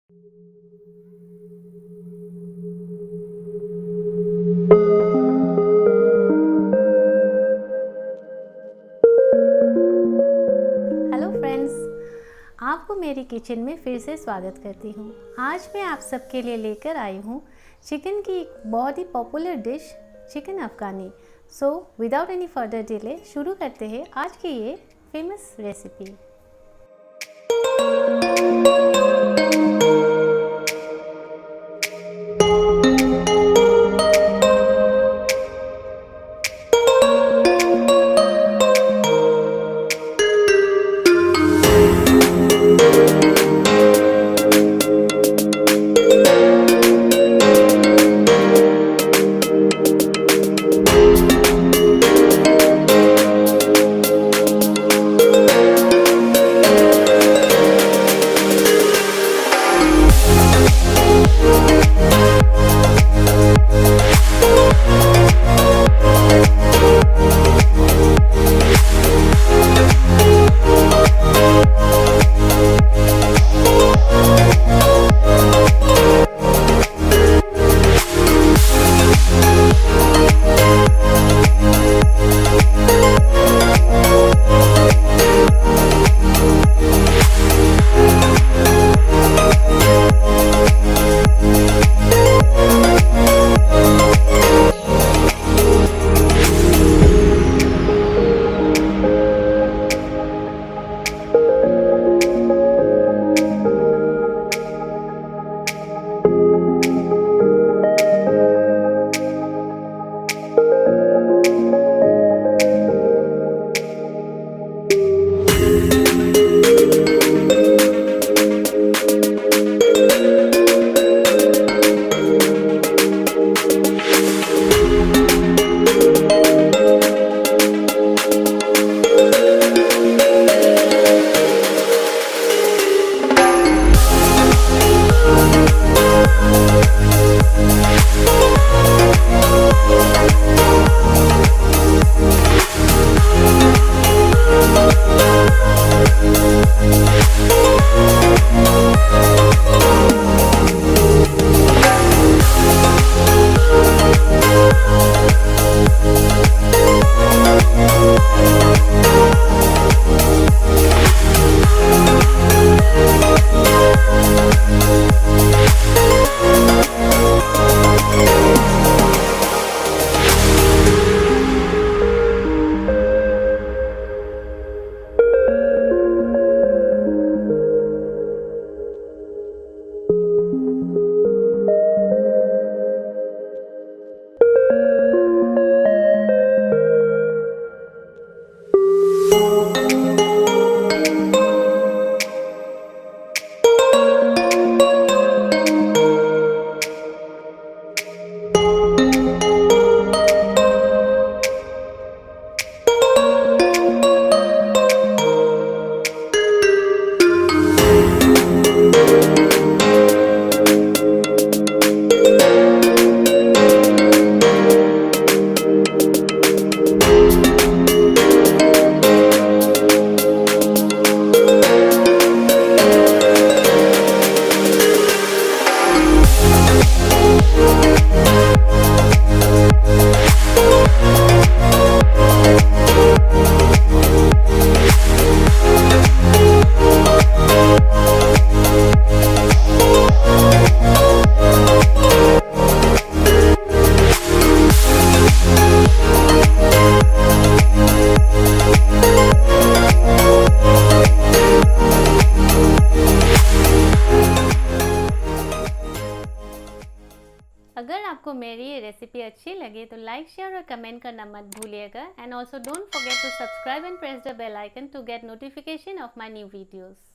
Hello friends, आपको मेरी kitchen में फिर से स्वागत करती हूँ। आज मैं आप सबके लिए लेकर आई हूँ चिकन की एक बहुत ही popular dish chicken Afghani. So without any further delay शुरू करते हैं आज की ये फेमस रेसिपी। अगर आपको मेरी ये रेसिपी अच्छी लगे तो लाइक, शेयर और कमेंट करना मत भूलिएगा। And also don't forget to subscribe and press the bell icon to get notification of my new videos.